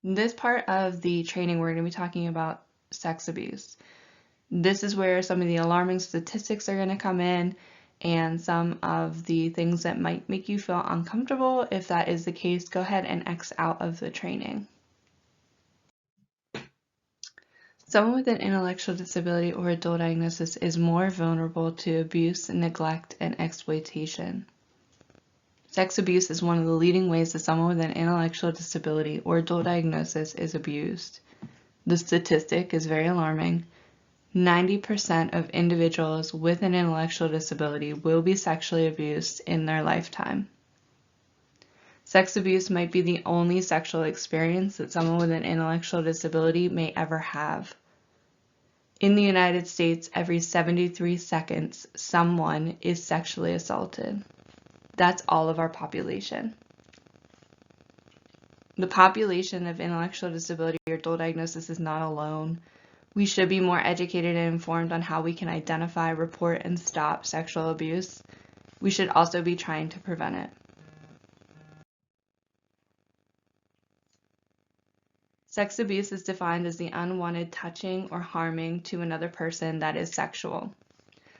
In this part of the training, we're going to be talking about sex abuse. This is where some of the alarming statistics are going to come in and some of the things that might make you feel uncomfortable. If that is the case, go ahead and X out of the training. Someone with an intellectual disability or a dual diagnosis is more vulnerable to abuse, neglect, and exploitation. Sex abuse is one of the leading ways that someone with an intellectual disability or dual diagnosis is abused. The statistic is very alarming. 90% of individuals with an intellectual disability will be sexually abused in their lifetime. Sex abuse might be the only sexual experience that someone with an intellectual disability may ever have. In the United States, every 73 seconds, someone is sexually assaulted. That's all of our population. The population of intellectual disability or dual diagnosis is not alone. We should be more educated and informed on how we can identify, report, and stop sexual abuse. We should also be trying to prevent it. Sex abuse is defined as the unwanted touching or harming to another person that is sexual.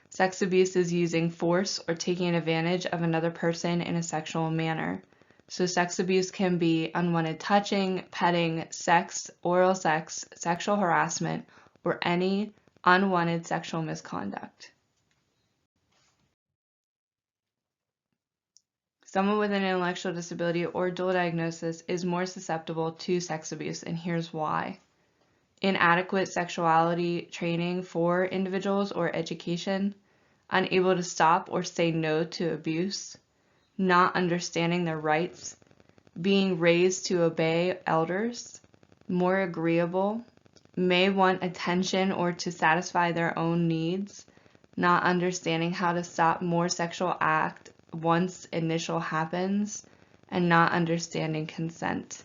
Sex abuse is using force or taking advantage of another person in a sexual manner. So sex abuse can be unwanted touching, petting, sex, oral sex, sexual harassment, or any unwanted sexual misconduct. Someone with an intellectual disability or dual diagnosis is more susceptible to sex abuse, and here's why. Inadequate sexuality training for individuals or education, unable to stop or say no to abuse, not understanding their rights, being raised to obey elders, more agreeable, may want attention or to satisfy their own needs, not understanding how to stop more sexual act once initial happens, and not understanding consent.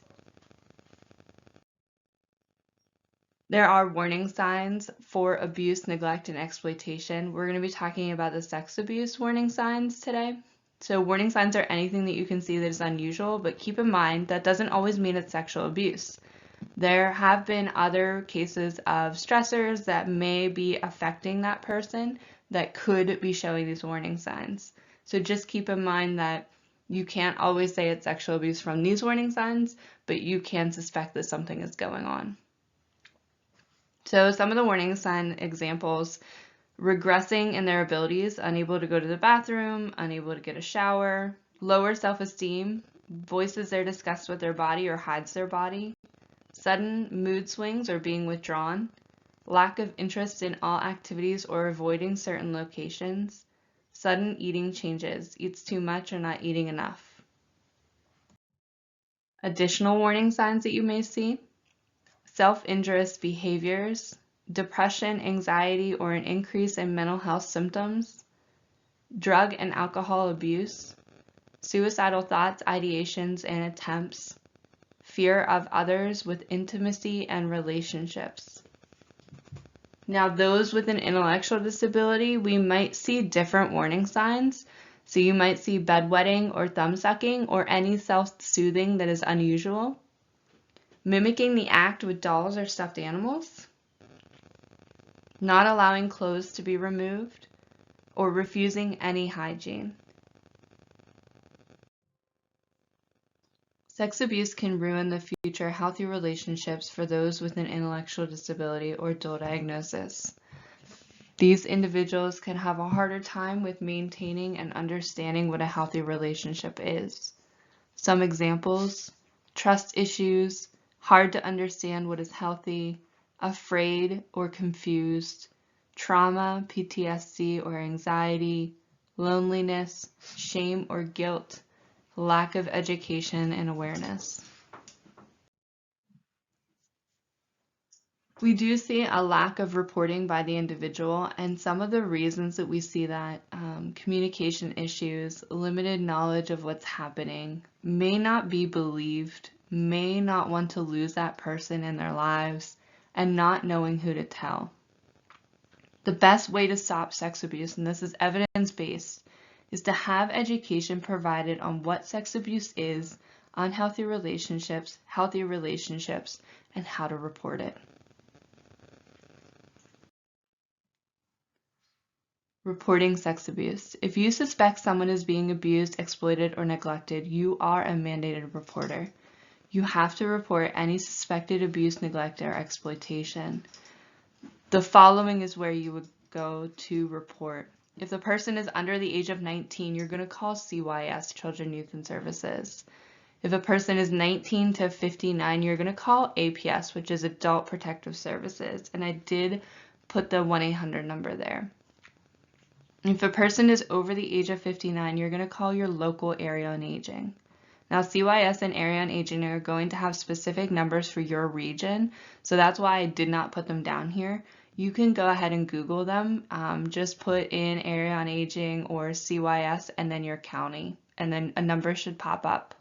There are warning signs for abuse, neglect, and exploitation. We're going to be talking about the sex abuse warning signs today. So warning signs are anything that you can see that is unusual, but keep in mind that doesn't always mean it's sexual abuse. There have been other cases of stressors that may be affecting that person that could be showing these warning signs. So just keep in mind that you can't always say it's sexual abuse from these warning signs, but you can suspect that something is going on. So some of the warning sign examples: regressing in their abilities, unable to go to the bathroom, unable to get a shower, lower self-esteem, voices their disgust with their body or hides their body, sudden mood swings or being withdrawn, lack of interest in all activities or avoiding certain locations, sudden eating changes, eats too much or not eating enough. Additional warning signs that you may see: self-injurious behaviors, depression, anxiety, or an increase in mental health symptoms, drug and alcohol abuse, suicidal thoughts, ideations, and attempts, fear of others with intimacy and relationships. Now, those with an intellectual disability, we might see different warning signs. So you might see bedwetting or thumb sucking or any self-soothing that is unusual, mimicking the act with dolls or stuffed animals, not allowing clothes to be removed, or refusing any hygiene. Sex abuse can ruin the future healthy relationships for those with an intellectual disability or dual diagnosis. These individuals can have a harder time with maintaining and understanding what a healthy relationship is. Some examples: trust issues, hard to understand what is healthy, afraid or confused, trauma, PTSD or anxiety, loneliness, shame or guilt, lack of education and awareness. We do see a lack of reporting by the individual, and some of the reasons that we see that: communication issues, limited knowledge of what's happening, may not be believed, may not want to lose that person in their lives, and not knowing who to tell. The best way to stop sex abuse, and this is evidence-based, is to have education provided on what sex abuse is, unhealthy relationships, healthy relationships, and how to report it. Reporting sex abuse. If you suspect someone is being abused, exploited, or neglected, you are a mandated reporter. You have to report any suspected abuse, neglect, or exploitation. The following is where you would go to report. If the person is under the age of 19, you're going to call CYS, Children, Youth, and Services. If a person is 19 to 59, you're going to call APS, which is Adult Protective Services. And I did put the 1-800 number there. If a person is over the age of 59, you're going to call your local area on aging. Now, CYS and area on aging are going to have specific numbers for your region, so that's why I did not put them down here. You can go ahead and Google them. Just put in area on aging or CYS and then your county, and then a number should pop up.